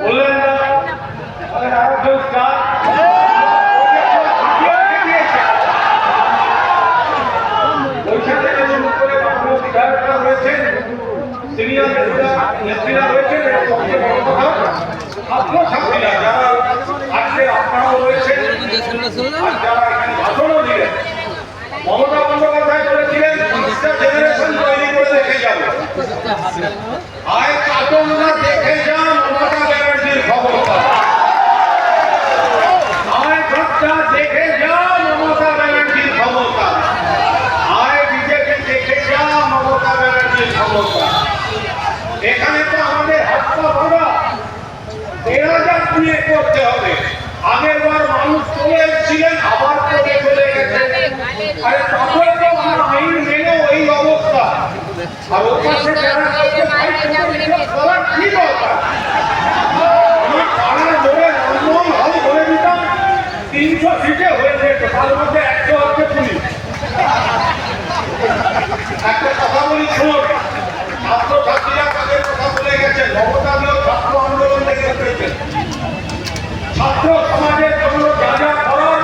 বললেন না সিনিয়র নেত্রীরা রয়েছেন ছাত্রছাত্রীরা যারা আজকে আপনারাও রয়েছেন যারা এখানে ভাষণও দিলেন। মমতা বন্দ্যোপাধ্যায় বলেছিলেন 5টা জেনারেশন তৈরি করে দেখে যাব। আয় কাটনরা দেখে যা মমতা ব্যানার্জির ক্ষমতা, আয় ঘরটা দেখে যা মমতা ব্যানার্জির ক্ষমতা, আয় বিজেপি দেখে যা মমতা ব্যানার্জির ক্ষমতা। এখানে তো আমাদের হাতটা ভাঙা 13,000 দিয়ে করতে হবে। আগের বার মানুষ চলে এসেছিলেন, আবার করে চলে গেছে। আরে তারপরে তো আমার আইন মেনে ওই অবস্থা। আর ওপাশে যারা করার কি দরকার? আমার পাড়ার মোড়ে রামমোহন হল বলে দিতাম 300 সিটে হয়ে যেত, তার মধ্যে 100 হচ্ছে পুলিশ। একটা কথা বলি শুনুন, ছাত্রছাত্রীরা তাদের কথা বলে গেছেন, মমতাদিও ছাত্র আন্দোলন থেকে পেয়েছেন। ছাত্র সমাজের জন্য যা যা করার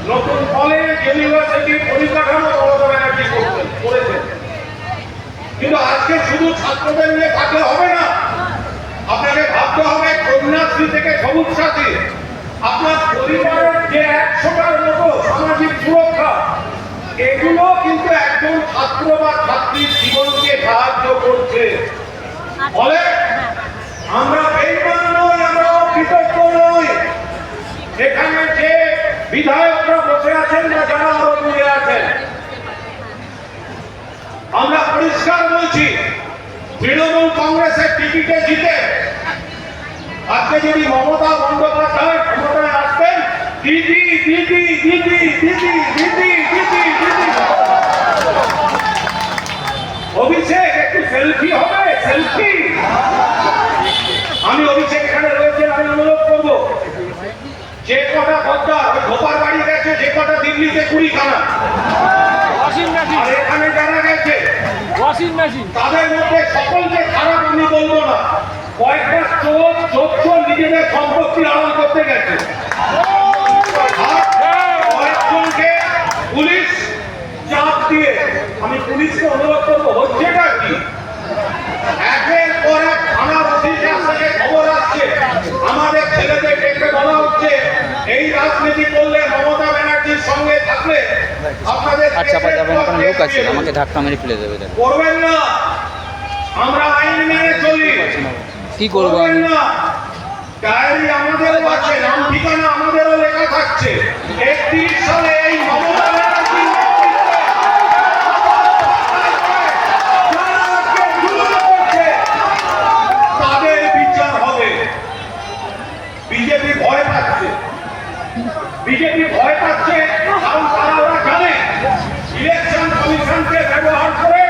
নতুন কলেজ ইউনিভার্সিটি পরিকাঠামো মমতা ব্যানার্জি করেছেন। কিন্তু আজকে শুধু ছাত্রদের নিয়ে থাকলে হবে না, আপনাকে ভাবতে হবে কন্যাশ্রী থেকে সবুজ সাথী, আপনার পরিবারের যে 100টার মতো সামাজিক সুরক্ষা, এগুলো কিন্তু একজন ছাত্র বা ছাত্রীর জীবনকে সাহায্য করছে। ফলে আমরা বেইমান নই, আমরা কৃতজ্ঞ নই। এখানে যে বিধায়করা বসে আছেন বা যারা আরো দূরে আছেন, আমরা পরিষ্কার বলছি, তৃণমূল কংগ্রেসের টিকিটে জিতে আজকে যদি মমতা বন্দ্যোপাধ্যায় ক্ষমতায় আসতেন, দিদি দিদি দিদি দিদি দিদি দিদি দিদি, অভিষেক একটু সেলফি হবে, সেলফি। আমি অভিষেক এখানে রয়েছেন, আমি অনুরোধ করবো যে কটা খদ্দার ধোপার বাড়ি গেছে, যে কটা দিল্লিতে 20 খানা, আর এখানে যারা গেছে তাদের মধ্যে সকলকে খারাপ আমি বলবো না, কয়েকটা চোর নিজেদের সম্পত্তি আড়াল করতে গেছে। কয়েকজনকে পুলিশ চাপ দিয়ে, আমি পুলিশকে অনুরোধ করবো, হচ্ছেটা কি? একের পর এক থানার অফিসার থেকে খবর আসছে, আমাদের ছেলেদের ডেকে বলা হচ্ছে এই রাজনীতি করলে, মমতা ব্যানার্জির সঙ্গে থাকলে আপনাদের লোক আছে, আমাকে ধাক্কা মেরে ফেলে দেবে। করবেন না, আমরা আইন মেনে চলি। কি করবো না, ডায়েরি আমাদেরও আছে, নাম ঠিকানা আমাদেরও লেখা থাকছে। 31 সালে এই মমতা ব্যানার্জি তাদের বিচার হবে। বিজেপি ভয় পাচ্ছে, বিজেপি ভয় পাচ্ছে, কারণ তারা ওরা জানে ইলেকশন কমিশনকে ব্যবহার করে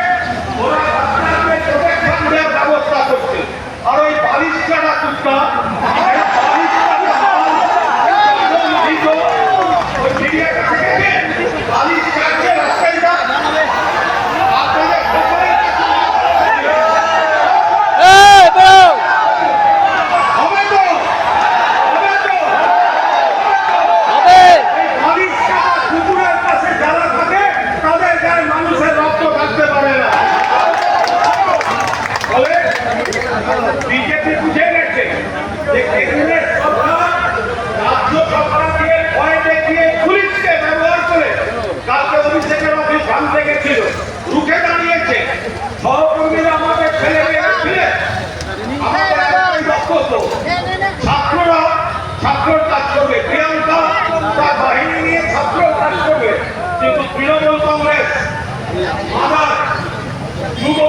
ওরা আপনাকে প্রোটেকশন দেওয়ার ব্যবস্থা করছে। আর ওই বালিশকাটা কুত্তা বালিশ কাটছে রাস্তাটা আপনাদের হবে তো, বালিশ কাটা কুকুরের কাছে যারা থাকে তাদের গায়ে মানুষের রক্ত থাকতে পারে না। ফলে বিজেপি বুঝে গেছে যে কেন্দ্রের সরকার রাজ্য সরকারকে ভয় দেখিয়ে পুলিশকে ব্যবহার করে, কালকে অভিষেকের অফিস ভাঙতে গেছিল, রুখে দাঁড়িয়েছে। সহকর্মীরা আমাদের ছেলে মেয়েরা ছিলেন, আমাদের একটাই বক্তব্য, ছাত্ররা ছাত্রর কাজ করবে, প্রিয়াঙ্কা তার বাহিনী নিয়ে ছাত্রর কাজ করবে, কিন্তু তৃণমূল কংগ্রেস, মাদার, যুব,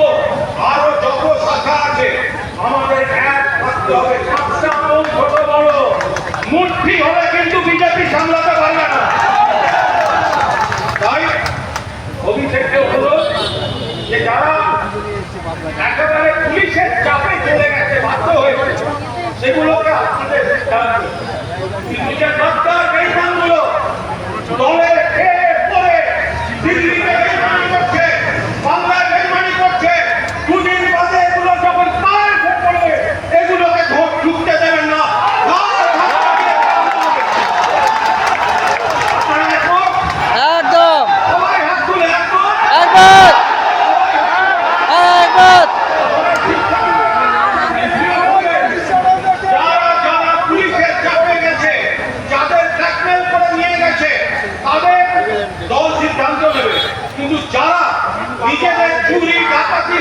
আরো যত শাখা আছে, আমাদের এক থাকতে হবে। ছোট বড় মুঠি হলে কিন্তু বিজেপি সামলাতে পারবে না। তাই অভিষেককে অনুরোধ যে যারা একেবারে পুলিশের চাপে চলে গেছে, বাধ্য হয়েছে, সেগুলোকে আপনাদের নিজের সরকার বেইমানগুলো দলের খেয়ে পড়ে দিল্লিতে বেইমানি করছে, বাংলায় বেইমানি করছে,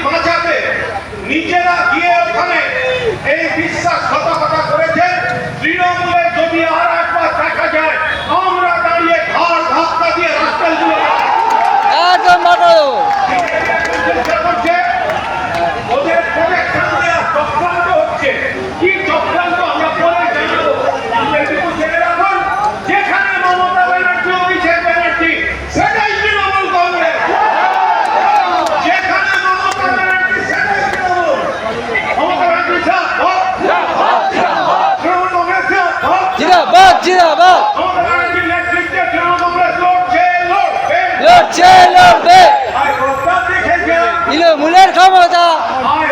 বাঁচাতে নিজেরা গিয়ে ওখানে এই বিশ্বাসঘাতকতা করেছেন। তৃণমূলে যদি আর একবার দেখা যায়, আমরা দাঁড়িয়ে ঘাড় ধাক্কা দিয়ে রাস্তাগুলো একদম মারো। চেষ্টা করছে। ওদের প্রোটেকশন দেওয়ার চক্রান্ত হচ্ছে। কি চক্রান্ত আমরা পরে জানাবো। কিন্তু জেনে রাখুন, যেখানে মমতা ব্যানার্জি, অভিষেক ব্যানার্জি, সেটাই তৃণমূল কংগ্রেস। যেখানে মমতা ব্যানার্জি, সেটাই তৃণমূল। মমতা ব্যানার্জি জিন্দাবাদ, তৃণমূল কংগ্রেস জিন্দাবাদ। জিন্দাবাদ জিন্দাবাদ। মমতা ব্যানার্জির নেতৃত্বে তৃণমূল কংগ্রেস লড়ছে, লড়বে। লড়ছে লড়বে। আর গদ্দার দেখে যা, তৃণমূলের ক্ষমতা, আর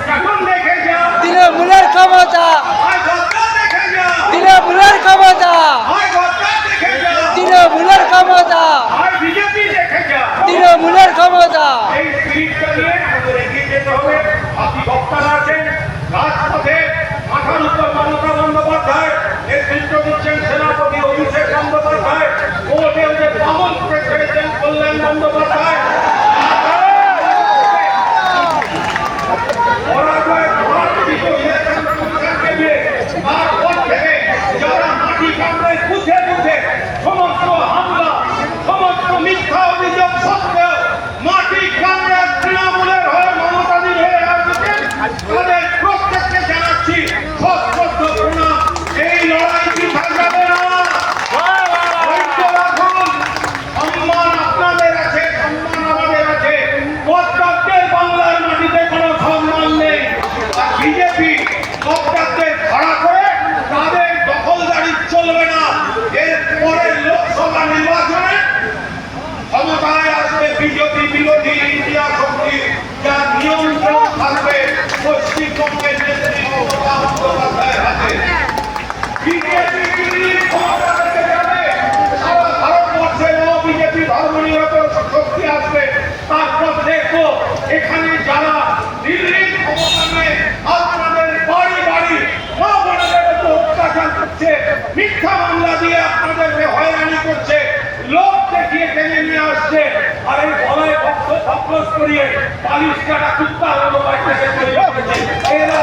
শাসন দেখে যা, তৃণমূলের ক্ষমতা, আর গদ্দার দেখে যা, তৃণমূলের ক্ষমতা, আর গদ্দার দেখে যা, তৃণমূলের ক্ষমতা, আর বিজেপি দেখে যা। তৃণমূলের ক্ষমতা। এই স্পিরিটটা নিয়ে আমাদের এগিয়ে যেতে হবে। বাকি বক্তারা আছেন রাজপথে, মাথার উপর মমতা বন্দ্যোপাধ্যায়, নেতৃত্ব দিচ্ছেন সেনাপতি অভিষেক বন্দ্যোপাধ্যায়, কোর্টে ওদের পাগল করে ছেড়েছেন কল্যাণ বন্দ্যোপাধ্যায়। পরাজয় পরাজিত হয়েছেন সরকারকে নিয়ে। তারপর থেকে যারা মাটি কামড়ে বুঝে বুঝে সমস্ত হামলা, সমস্ত মিথ্যা অভিযোগ সত্ত্বেও মাটি কামড়ে তৃণমূলের হয়ে মমতাদির হয়ে আসছেন, তাদের প্রত্যেককে জানাচ্ছি সশ্রদ্ধ প্রণাম। এই লড়াই বৃথা যাবে না। ধৈর্য রাখুন। সম্মান আপনাদের আছে, সম্মান আমাদের আছে। গদ্দারদের বাংলার মাটিতে কোনো সম্মান নেই। আর বিজেপি গদ্দারদের ভাড়া করে তাদের দখলদারি চলবে না। এর পরের লোকসভা নির্বাচনে ক্ষমতায় আসবে বিজেপি বিরোধী ইন্ডিয়া শক্তি, যার নিয়ন্ত্রণ থাকবে পশ্চিমবঙ্গের নেত্রী মমতা বন্দ্যোপাধ্যায়ের হাতে। বিজেপি দিল্লির ক্ষমতা পেতে যাবে। সারা ভারতবর্ষে বিজেপি ধর্মনিরপেক্ষ শক্তি আসবে। তারপর দেখো এখানে যারা দিল্লির ক্ষমতা নিয়ে আপনাদের বাড়ি বাড়ি মা বোনেদের উপর অত্যাচার করছে, মিথ্যা মামলা দিয়ে আপনাদেরকে হয়রানি করছে, লোক দেখিয়ে টেনে নিয়ে আসছে, আর এই গলায় ভক্ত করিয়ে পালিশ কাটা কুত্তা হলো বাড়িতে তৈরি করেছে। এরা